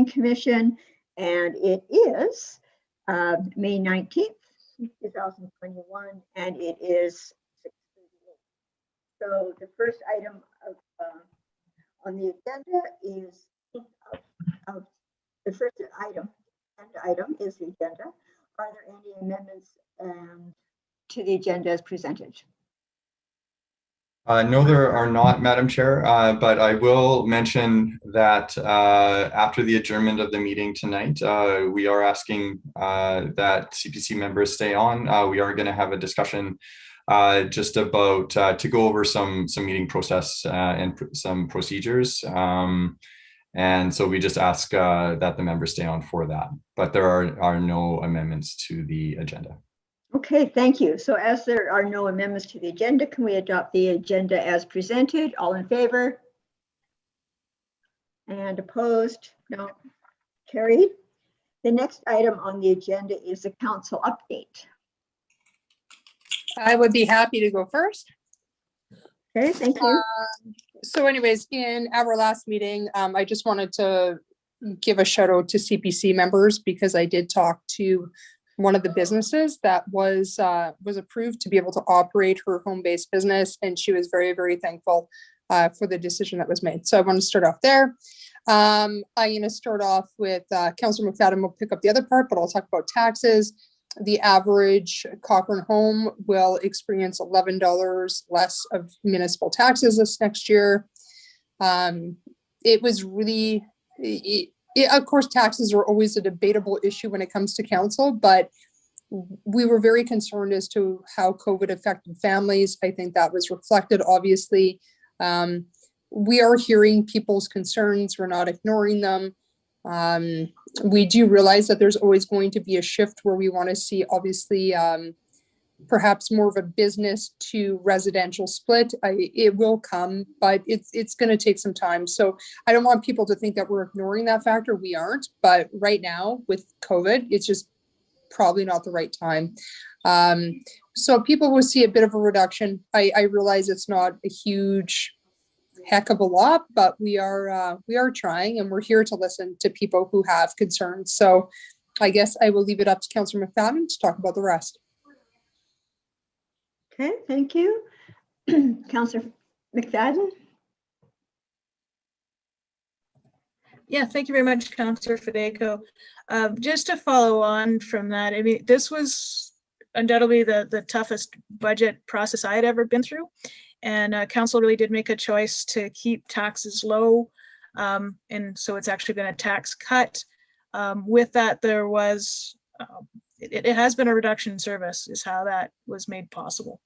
Planning Commission, and it is May 19th, 2021, and it is 6:38. So the first item on the agenda is the first item is the agenda. Are there any amendments to the agenda as presented? No, there are not, Madam Chair, but I will mention that after the adjournment of the meeting tonight, we are asking that CPC members stay on. We are going to have a discussion just about to go over some meeting process and some procedures. And so we just ask that the members stay on for that, but there are no amendments to the agenda. Okay, thank you. So as there are no amendments to the agenda, can we adopt the agenda as presented? All in favor? And opposed? No. Carried. The next item on the agenda is the council update. I would be happy to go first. Okay, thank you. So anyways, in our last meeting, I just wanted to give a shout out to CPC members because I did talk to one of the businesses that was approved to be able to operate her home-based business, and she was very, very thankful for the decision that was made. So I want to start off there. I'm going to start off with Councillor McFadden will pick up the other part, but I'll talk about taxes. The average Cochrane home will experience $11 less of municipal taxes this next year. It was really, of course, taxes are always a debatable issue when it comes to council, but we were very concerned as to how COVID affected families. I think that was reflected, obviously. We are hearing people's concerns. We're not ignoring them. We do realize that there's always going to be a shift where we want to see, obviously, perhaps more of a business to residential split. It will come, but it's going to take some time. So I don't want people to think that we're ignoring that factor. We aren't, but right now with COVID, it's just probably not the right time. So people will see a bit of a reduction. I realize it's not a huge heck of a lot, but we are trying, and we're here to listen to people who have concerns. So I guess I will leave it up to Councillor McFadden to talk about the rest. Okay, thank you. Councillor McFadden. Yeah, thank you very much, Councillor Federico. Just to follow on from that, I mean, this was undoubtedly the toughest budget process I had ever been through. And council really did make a choice to keep taxes low. And so it's actually been a tax cut. With that, there was, it has been a reduction in service is how that was made possible.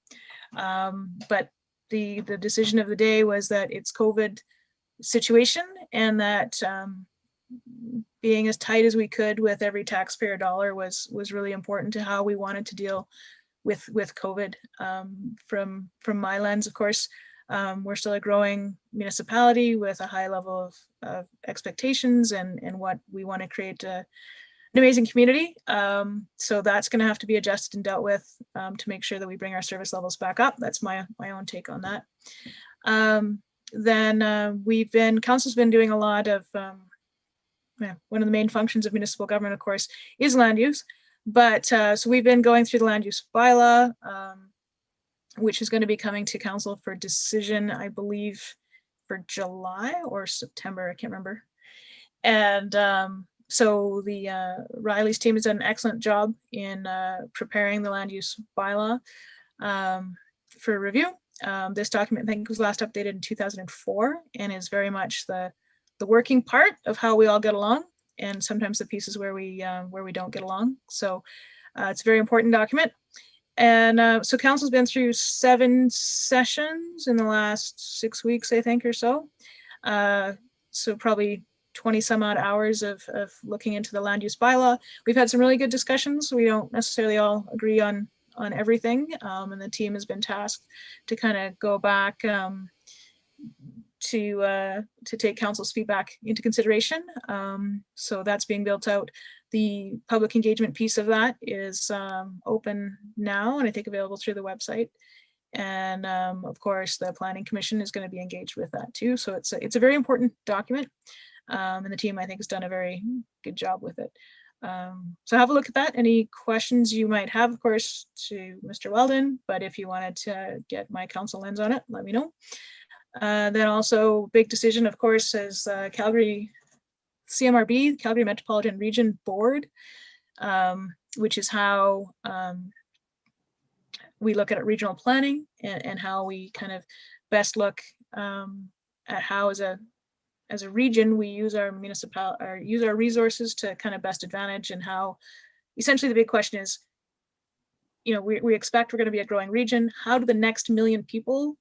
But the decision of the day was that it's COVID situation, and that being as tight as we could with every taxpayer dollar was really important to how we wanted to deal with COVID. From my lens, of course, we're still a growing municipality with a high level of expectations and what we want to create an amazing community. So that's going to have to be adjusted and dealt with to make sure that we bring our service levels back up. That's my own take on that. Then council's been doing a lot of, one of the main functions of municipal government, of course, is land use. But so we've been going through the land use bylaw, which is going to be coming to council for decision, I believe, for July or September, I can't remember. And so the Riley's team has done an excellent job in preparing the land use bylaw for review. This document, I think, was last updated in 2004 and is very much the working part of how we all get along, and sometimes the pieces where we don't get along. So it's a very important document. And so council's been through 7 sessions in the last 6 weeks, I think, or so. So probably 20 some odd hours of looking into the land use bylaw. We've had some really good discussions. We don't necessarily all agree on everything. And the team has been tasked to kind of go back to take council's feedback into consideration. So that's being built out. The public engagement piece of that is open now and I think available through the website. And of course, the Planning Commission is going to be engaged with that too. So it's a very important document. And the team, I think, has done a very good job with it. So have a look at that. Any questions you might have, of course, to Mr. Weldon, but if you wanted to get my council lens on it, let me know. Then also big decision, of course, is Calgary CMRB, Calgary Metropolitan Region Board, which is how we look at regional planning and how we kind of best look at how as a region we use our use our resources to kind of best advantage, and how essentially the big question is, you know, we expect we're going to be a growing region. How do the next 1 million people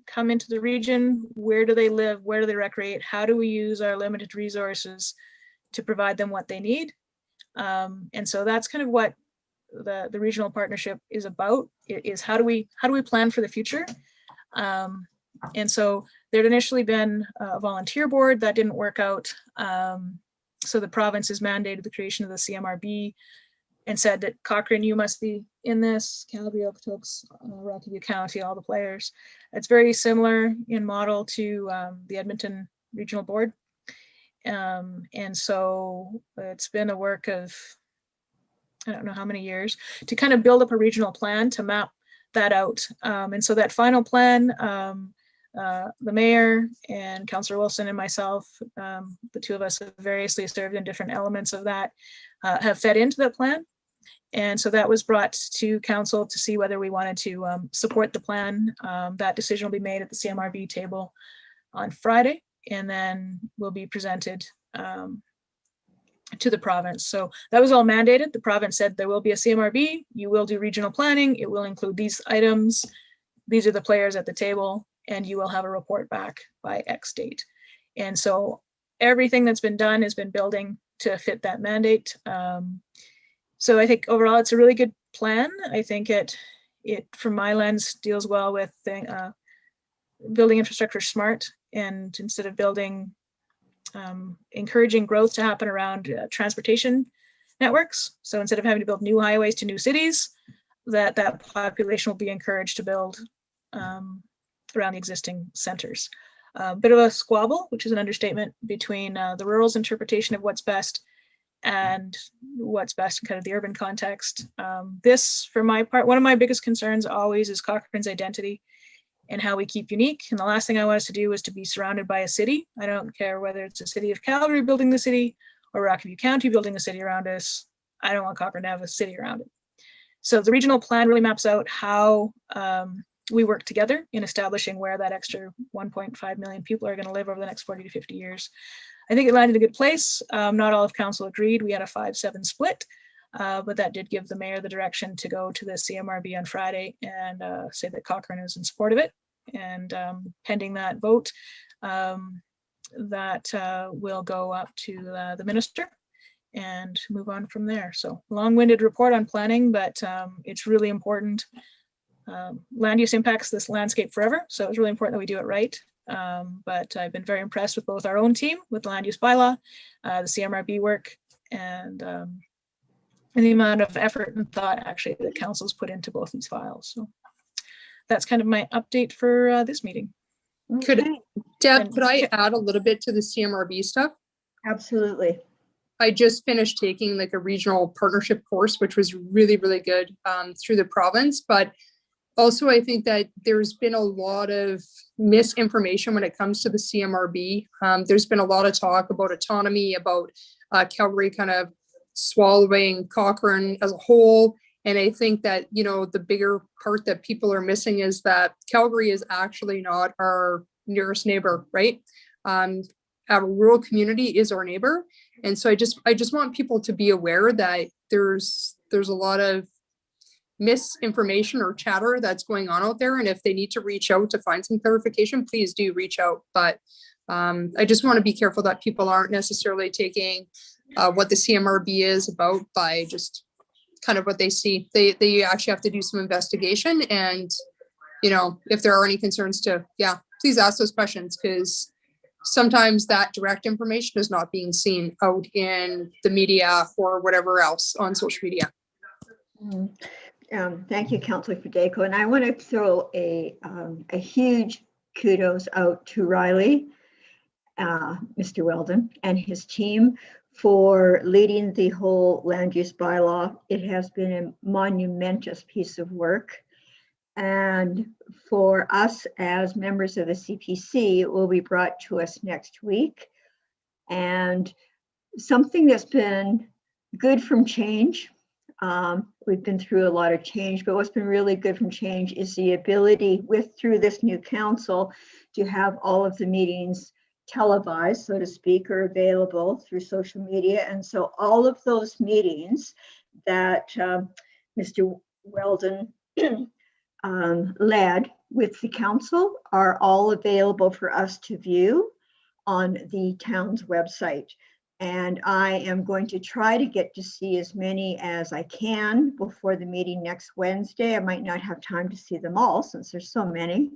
come into the region? Where do they live? Where do they recreate? How do we use our limited resources to provide them what they need? And so that's kind of what the regional partnership is about, is how do we plan for the future? And so there'd initially been a volunteer board that didn't work out. So the province has mandated the creation of the CMRB and said that Cochrane, you must be in this, Calgary, Okotoks, Rocky County, all the players. It's very similar in model to the Edmonton Regional Board. And so it's been a work of, I don't know how many years, to kind of build up a regional plan to map that out. And so that final plan, the mayor and Councillor Wilson and myself, the two of us have variously served in different elements of that, have fed into that plan. And so that was brought to council to see whether we wanted to support the plan. That decision will be made at the CMRB table on Friday, and then will be presented to the province. So that was all mandated. The province said there will be a CMRB, you will do regional planning, it will include these items, these are the players at the table, and you will have a report back by X date. And so everything that's been done has been building to fit that mandate. So I think overall it's a really good plan. I think it from my lens deals well with building infrastructure smart, and instead of building encouraging growth to happen around transportation networks. So instead of having to build new highways to new cities, that population will be encouraged to build around the existing centers. Bit of a squabble, which is an understatement, between the rural's interpretation of what's best and what's best in kind of the urban context. This, for my part, one of my biggest concerns always is Cochrane's identity and how we keep unique. And the last thing I want us to do is to be surrounded by a city. I don't care whether it's the city of Calgary building the city or Rocky County building the city around us. I don't want Cochrane to have a city around it. So the regional plan really maps out how we work together in establishing where that extra 1.5 million people are going to live over the next 40 to 50 years. I think it landed in a good place. Not all of council agreed. We had a 5-7 split, but that did give the mayor the direction to go to the CMRB on Friday and say that Cochrane is in support of it. And pending that vote, that will go up to the minister and move on from there. So long-winded report on planning, but it's really important. Land use impacts this landscape forever, so it's really important that we do it right. But I've been very impressed with both our own team with the land use bylaw, the CMRB work, and the amount of effort and thought actually that council's put into both these files. So that's kind of my update for this meeting. Could Okay, Deb, could I add a little bit to the CMRB stuff? absolutely. I just finished taking like a regional partnership course, which was really, really good through the province. But also, I think that there's been a lot of misinformation when it comes to the CMRB. There's been a lot of talk about autonomy, about Calgary kind of swallowing Cochrane as a whole. And I think that, you know, the bigger part that people are missing is that Calgary is actually not our nearest neighbor, right? Our rural community is our neighbor. And so I just want people to be aware that there's a lot of misinformation or chatter that's going on out there. And if they need to reach out to find some clarification, please do reach out. But I just want to be careful that people aren't necessarily taking what the CMRB is about by just kind of what they see. They actually have to do some investigation. And, you know, if there are any concerns to, yeah, please ask those questions, because sometimes that direct information is not being seen out in the media or whatever else on social media. Thank you, Councillor Fideko. And I want to throw a huge kudos out to Riley Mr. Weldon and his team for leading the whole land use bylaw. It has been a monumentous piece of work. And for us as members of the CPC, it will be brought to us next week. And something that's been good from change. We've been through a lot of change, but what's been really good from change is the ability through this new council to have all of the meetings televised, so to speak, or available through social media. And so all of those meetings that Mr. Weldon led with the council are all available for us to view on the town's website. And I am going to try to get to see as many as I can before the meeting next Wednesday. I might not have time to see them all since there's so many.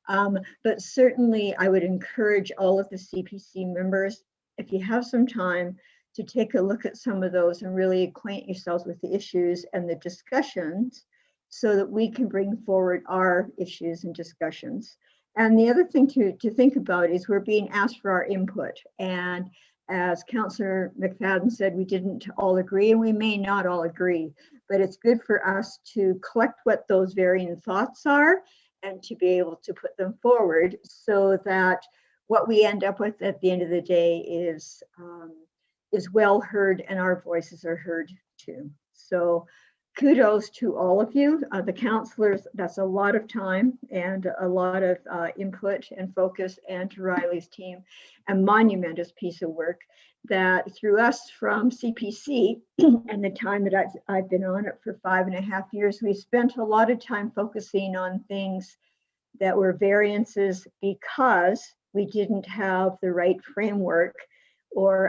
But certainly I would encourage all of the CPC members, if you have some time, to take a look at some of those and really acquaint yourselves with the issues and the discussions so that we can bring forward our issues and discussions. And the other thing to think about is we're being asked for our input. And as Councillor McFadden said, we didn't all agree, and we may not all agree, but it's good for us to collect what those varying thoughts are and to be able to put them forward so that what we end up with at the end of the day is well heard and our voices are heard too. So kudos to all of you, the councillors. That's a lot of time and a lot of input and focus, and to Riley's team, a monumentous piece of work that through us from CPC and the time that I've been on it for 5.5 years, we spent a lot of time focusing on things that were variances because we didn't have the right framework or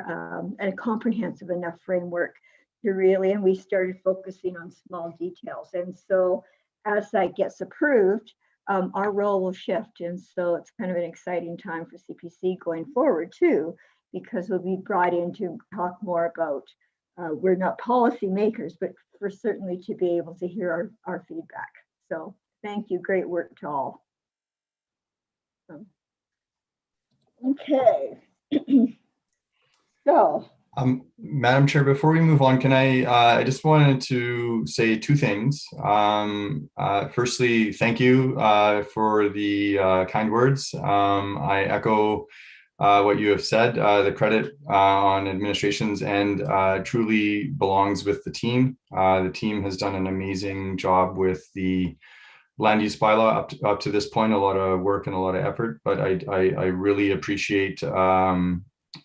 a comprehensive enough framework to really, and we started focusing on small details. And so as that gets approved, our role will shift. And so it's kind of an exciting time for CPC going forward too, because we'll be brought in to talk more about, we're not policy makers, but for certainly to be able to hear our feedback. So thank you, great work to all. Okay. So. Madam Chair, before we move on, can I just wanted to say two things. Firstly, thank you for the kind words. I echo what you have said. The credit on administration's end truly belongs with the team. The team has done an amazing job with the land use bylaw up to this point, a lot of work and a lot of effort, but I really appreciate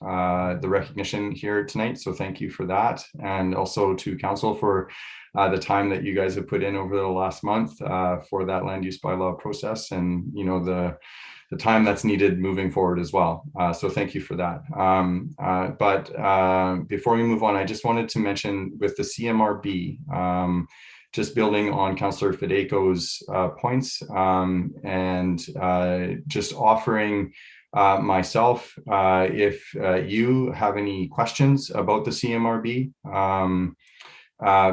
the recognition here tonight. So thank you for that. And also to council for the time that you guys have put in over the last month for that land use bylaw process, and the time that's needed moving forward as well. So thank you for that. But before we move on, I just wanted to mention with the CMRB, just building on Councillor Fideco's points and just offering myself, if you have any questions about the CMRB,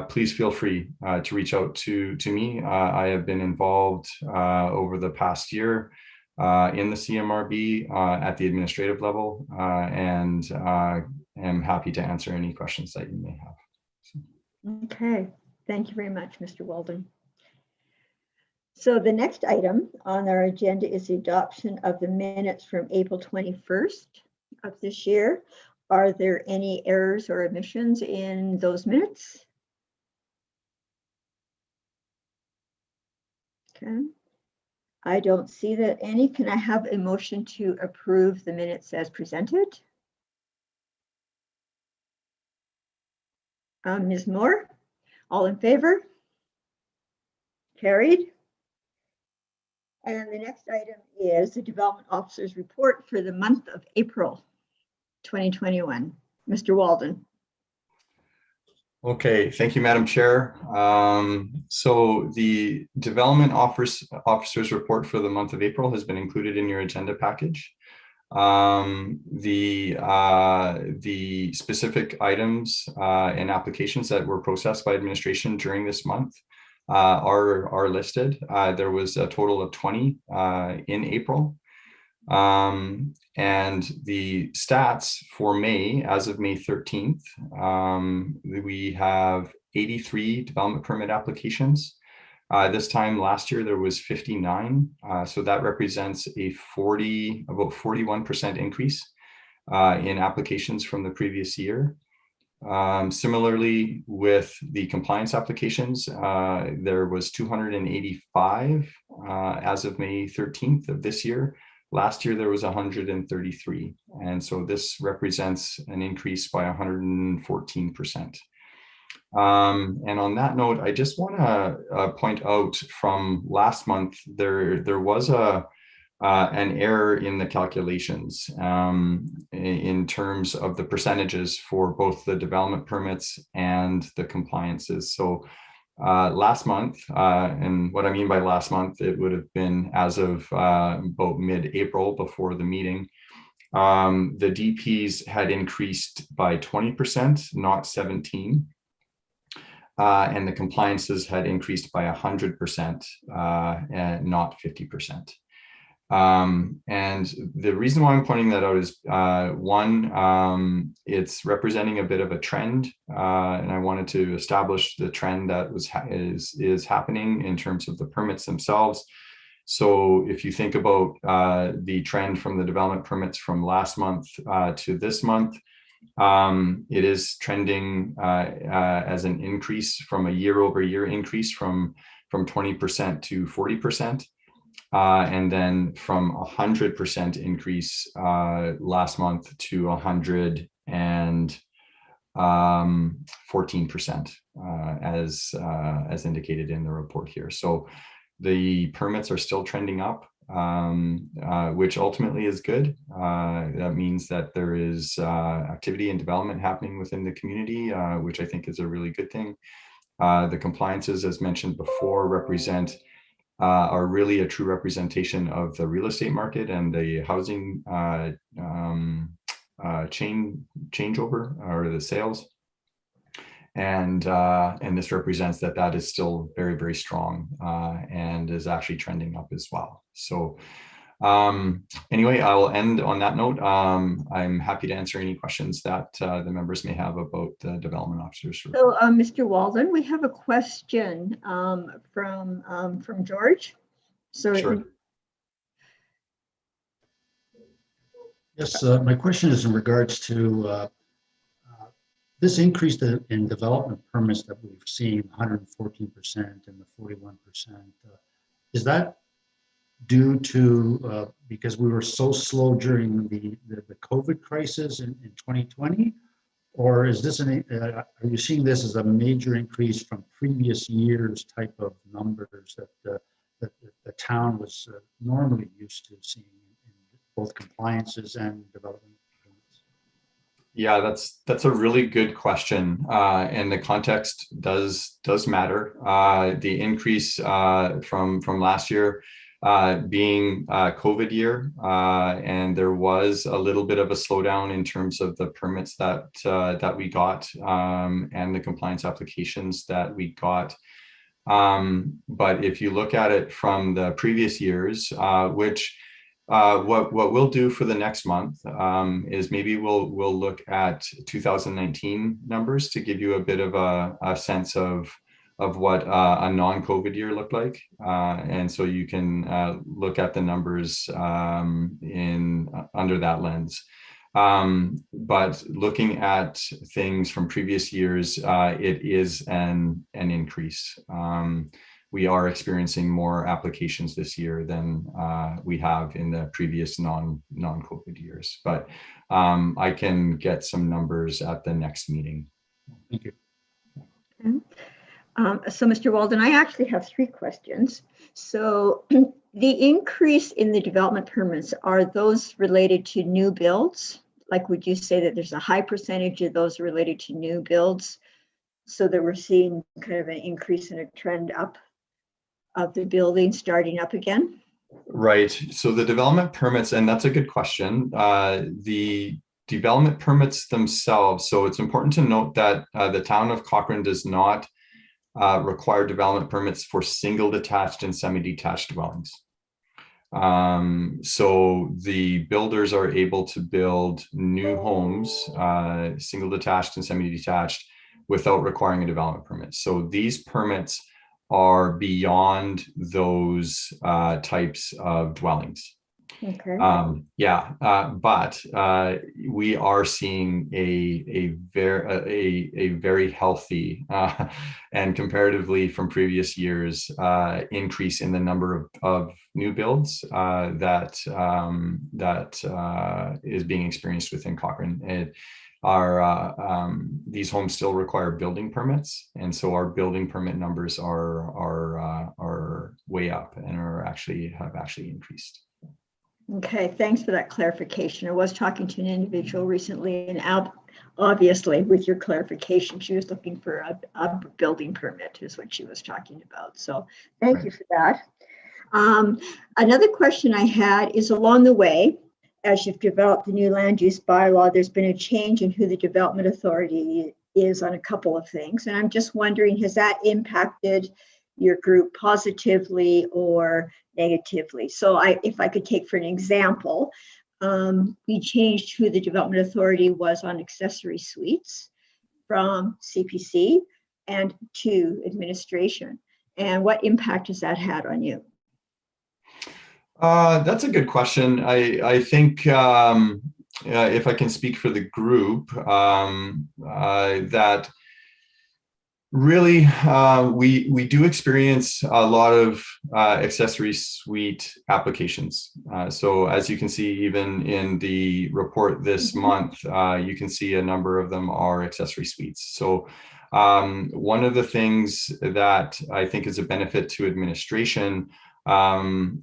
please feel free to reach out to me. I have been involved over the past year in the CMRB at the administrative level, and am happy to answer any questions that you may have. Okay, thank you very much, Mr. Weldon. So the next item on our agenda is the adoption of the minutes from April 21st of this year. Are there any errors or omissions in those minutes? Okay, I don't see that any. Can I have a motion to approve the minutes as presented? Ms. Moore, all in favor? Carried. And the next item is the Development Officer's Report for the month of April 2021. Mr. Weldon. Okay, thank you, Madam Chair. So the Development Officer's Report for the month of April has been included in your agenda package. The specific items and applications that were processed by administration during this month are listed. There was a total of 20 in April. And the stats for May, as of May 13th, we have 83 development permit applications. This time last year, there was 59. So that represents a about 41% increase in applications from the previous year. Similarly, with the compliance applications, there was 285 as of May 13th of this year. Last year, there was 133. And so this represents an increase by 114%. And on that note, I just want to point out from last month, there was an error in the calculations in terms of the percentages for both the development permits and the compliances. So last month, and what I mean by last month, it would have been as of about mid-April before the meeting, the DPs had increased by 20%, not 17%. And the compliances had increased by 100% and not 50%. And the reason why I'm pointing that out is one, it's representing a bit of a trend, and I wanted to establish the trend that is happening in terms of the permits themselves. So if you think about the trend from the development permits from last month to this month, it is trending as an increase from a year-over-year increase from 20% to 40%. And then from 100% increase last month to 114% as indicated in the report here. So the permits are still trending up, which ultimately is good. That means that there is activity and development happening within the community, which I think is a really good thing. The compliances, as mentioned before, are really a true representation of the real estate market and the housing changeover or the sales. And this represents that is still very, very strong and is actually trending up as well. So anyway, I will end on that note. I'm happy to answer any questions that the members may have about the development officers. So Mr. Walden, we have a question from George. So sure. Yes, my question is in regards to this increase in development permits that we've seen, 114% and the 41%. Is that due to because we were so slow during the COVID crisis in 2020, or is this are you seeing this as a major increase from previous years type of numbers that the town was normally used to seeing in both compliances and development permits? Yeah, that's a really good question, and the context does matter. The increase from last year being COVID year, and there was a little bit of a slowdown in terms of the permits that we got and the compliance applications that we got. But if you look at it from the previous years, which what we'll do for the next month is maybe we'll look at 2019 numbers to give you a bit of a sense of what a non-COVID year looked like, and so you can look at the numbers under that lens. But looking at things from previous years, it is an increase. We are experiencing more applications this year than we have in the previous non-COVID years. But I can get some numbers at the next meeting. Thank you. Okay. So Mr. Walden, I actually have 3 questions. So the increase in the development permits, are those related to new builds? Like, would you say that there's a high percentage of those related to new builds, so that we're seeing kind of an increase in a trend up of the building starting up again? Right. So the development permits, and that's a good question. The development permits themselves, so it's important to note that the town of Cochrane does not require development permits for single detached and semi-detached dwellings. So the builders are able to build new homes, single detached and semi-detached, without requiring a development permit. So these permits are beyond those types of dwellings. Okay. But we are seeing a very healthy and comparatively from previous years increase in the number of new builds that is being experienced within Cochrane. These homes still require building permits, and so our building permit numbers are way up and have actually increased. Okay, thanks for that clarification. I was talking to an individual recently, and obviously with your clarification, she was looking for a building permit is what she was talking about. So thank you for that. Another question I had is, along the way, as you've developed the new land use bylaw, there's been a change in who the development authority is on a couple of things. And I'm just wondering, has that impacted your group positively or negatively? So if I could take for an example, we changed who the development authority was on accessory suites from CPC and to administration. And what impact has that had on you? That's a good question. I think if I can speak for the group, that really, we do experience a lot of accessory suite applications. So as you can see, even in the report this month, you can see a number of them are accessory suites. So one of the things that I think is a benefit to administration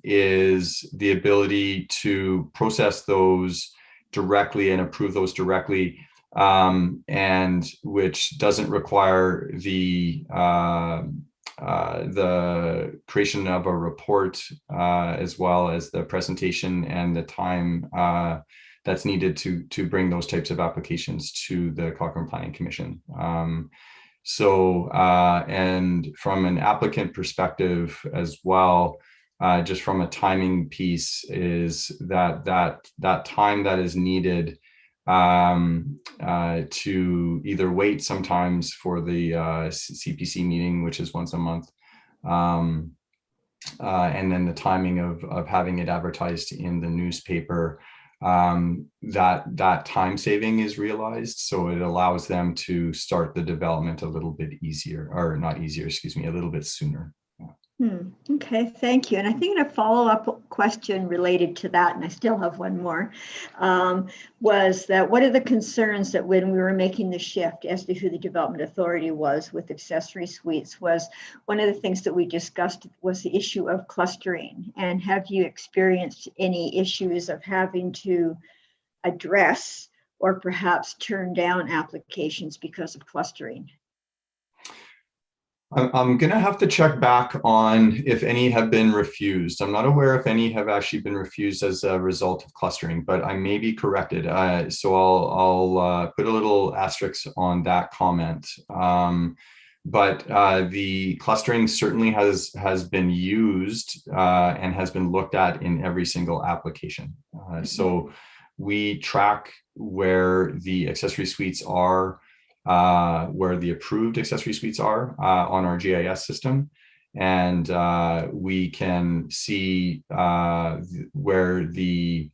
is the ability to process those directly and approve those directly, and which doesn't require the creation of a report, as well as the presentation and the time that's needed to bring those types of applications to the Cochrane Planning Commission. And from an applicant perspective as well, just from a timing piece, is that time that is needed to either wait sometimes for the CPC meeting, which is once a month, and then the timing of having it advertised in the newspaper, that time saving is realized. So it allows them to start the development a little bit easier, or not easier, excuse me, a little bit sooner. Okay, thank you. And I think a follow-up question related to that, and I still have one more, was that what are the concerns that when we were making the shift as to who the development authority was with accessory suites, was one of the things that we discussed was the issue of clustering. And have you experienced any issues of having to address or perhaps turn down applications because of clustering? I'm going to have to check back on if any have been refused. I'm not aware if any have actually been refused as a result of clustering, but I may be corrected. So I'll put a little asterisk on that comment. But the clustering certainly has been used and has been looked at in every single application. So we track where the accessory suites are, where the approved accessory suites are on our GIS system. And we can see where the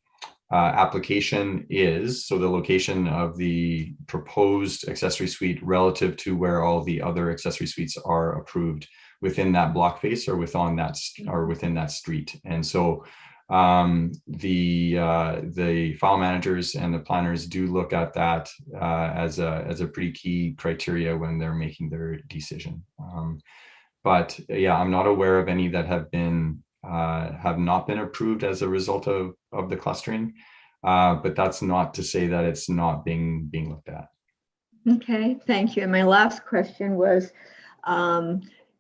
application is, so the location of the proposed accessory suite relative to where all the other accessory suites are approved within that block face or within that street. And so the file managers and the planners do look at that as a pretty key criteria when they're making their decision. But yeah, I'm not aware of any that have not been approved as a result of the clustering. But that's not to say that it's not being looked at. Okay, thank you. And my last question was,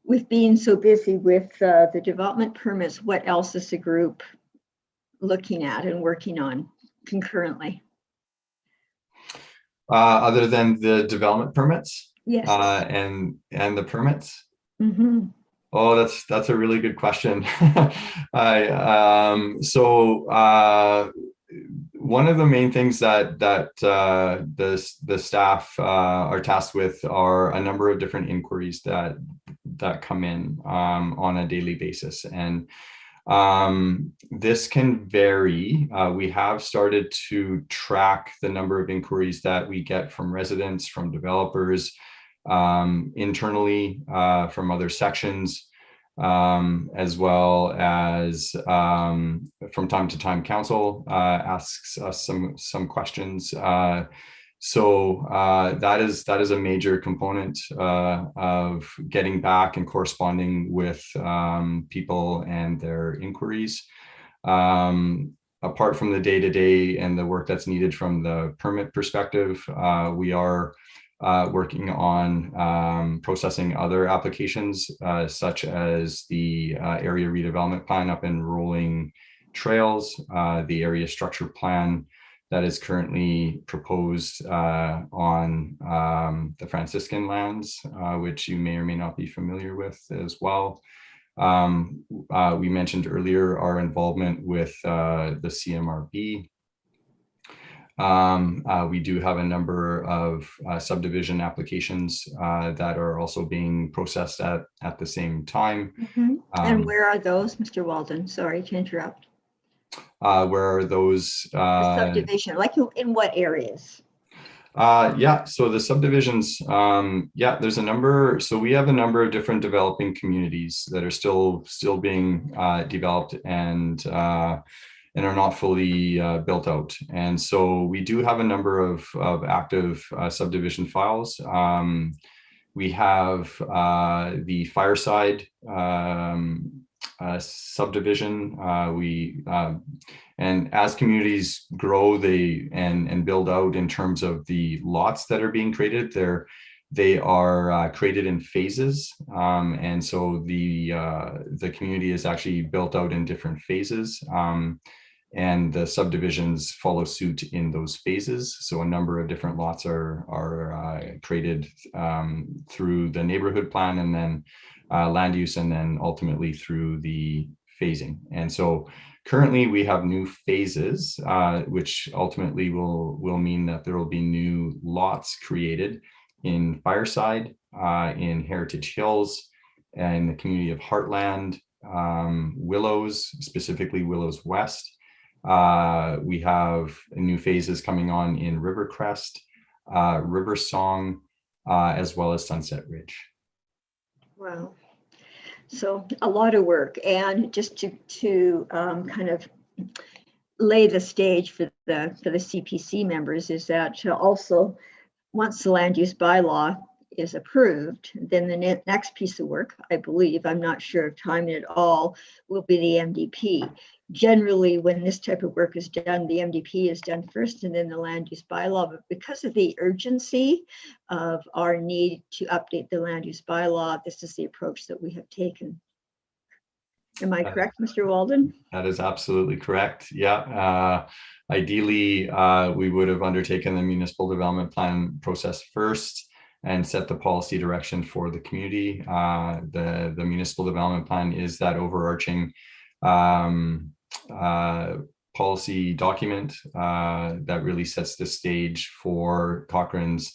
with being so busy with the development permits, what else is the group looking at and working on concurrently? Other than the development permits? Yes. And the permits? Mm-hmm. Oh, that's a really good question. One of the main things that the staff are tasked with are a number of different inquiries that come in on a daily basis, and this can vary. We have started to track the number of inquiries that we get from residents, from developers, internally, from other sections, as well as from time to time council asks us some questions. That is a major component of getting back and corresponding with people and their inquiries. Apart from the day-to-day and the work that's needed from the permit perspective, we are working on processing other applications, such as the area redevelopment plan up in Rolling Trails, the area structure plan that is currently proposed on the Franciscan lands, which you may or may not be familiar with as well. We mentioned earlier our involvement with the CMRB. We do have a number of subdivision applications that are also being processed at the same time. And where are those, Mr. Walden? Sorry to interrupt. Where are those? The subdivision, like in what areas? Yeah, so the subdivisions, yeah, there's a number. So we have a number of different developing communities that are still being developed and are not fully built out. And so we do have a number of active subdivision files. We have the Fireside subdivision. And as communities grow, and build out in terms of the lots that are being created, they are created in phases, and so the community is actually built out in different phases, and the subdivisions follow suit in those phases. So a number of different lots are created through the neighborhood plan, and then land use, and then ultimately through the phasing. And so currently we have new phases, which ultimately will mean that there will be new lots created in Fireside, in Heritage Hills, and the community of Heartland, Willows, specifically Willows West. We have new phases coming on in Rivercrest, River Song, as well as Sunset Ridge. Wow. So a lot of work, and just to kind of lay the stage for the CPC members is that also once the land use bylaw is approved, then the next piece of work, I believe, I'm not sure of timing at all, will be the MDP. Generally, when this type of work is done, the MDP is done first and then the land use bylaw. But because of the urgency of our need to update the land use bylaw, this is the approach that we have taken. Am I correct, Mr. Walden? That is absolutely correct. Yeah. Ideally, we would have undertaken the municipal development plan process first and set the policy direction for the community. The municipal development plan is that overarching policy document that really sets the stage for Cochrane's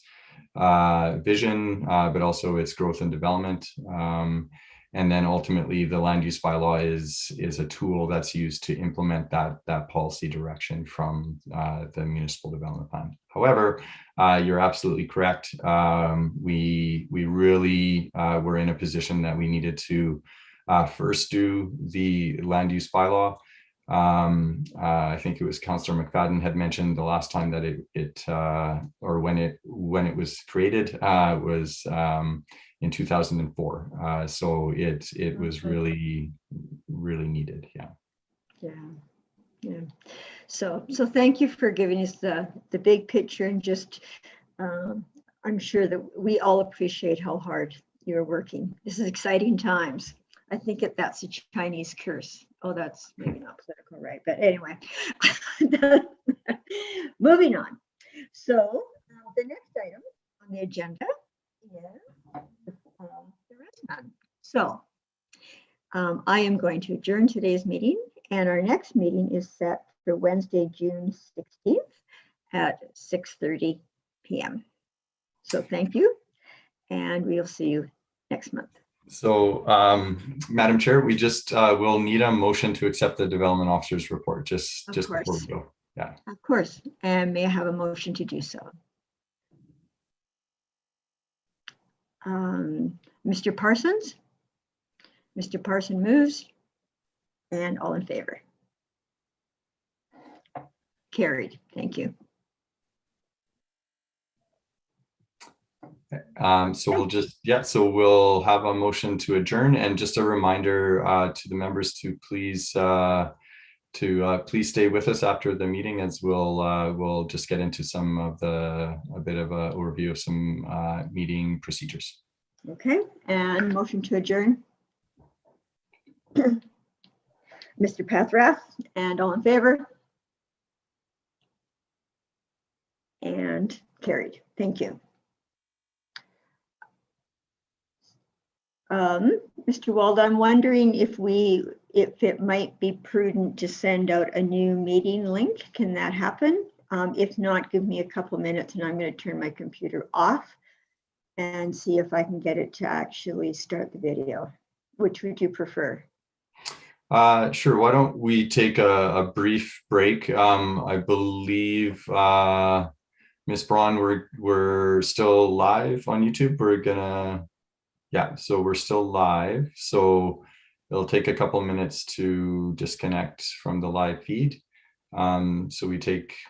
vision, but also its growth and development. And then ultimately the land use bylaw is a tool that's used to implement that policy direction from the municipal development plan. However, you're absolutely correct. We really were in a position that we needed to first do the land use bylaw. I think it was Councillor McFadden had mentioned the last time that or when it was created was in 2004. So it was really needed. Yeah. So thank you for giving us the big picture, and just I'm sure that we all appreciate how hard you're working. This is exciting times. I think that's a Chinese curse. Oh, that's maybe not political, right? But anyway, moving on. So the next item on the agenda is the RESMAN. So I am going to adjourn today's meeting, and our next meeting is set for Wednesday, June 16th at 6:30 p.m. So thank you, and we'll see you next month. So, Madam Chair, we just will need a motion to accept the development officer's report just before we go. Yeah. Of course, and may I have a motion to do so? Mr. Parsons? Mr. Parson moves, and all in favor? Carried. Thank you. So we'll just, so we'll have a motion to adjourn, and just a reminder to the members to please please stay with us after the meeting, as we'll just get into a bit of a overview of some meeting procedures. Okay, and motion to adjourn. Mr. Pathrath, and all in favor? And carried. Thank you. Mr. Wald, I'm wondering if it might be prudent to send out a new meeting link. Can that happen? If not, give me a couple minutes and I'm going to turn my computer off and see if I can get it to actually start the video. Which would you prefer? Sure. Why don't we take a brief break? I believe, Ms. Braun, we're still live on YouTube. We're gonna, so we're still live. So it'll take a couple minutes to disconnect from the live feed. So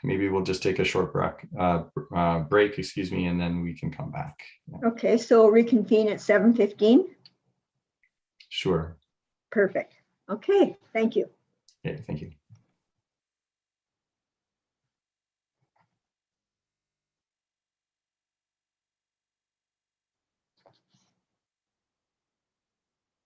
maybe we'll just take a short break, excuse me, and then we can come back. Okay, so we'll reconvene at 7:15. Sure. Perfect. Okay, thank you. Okay, thank you.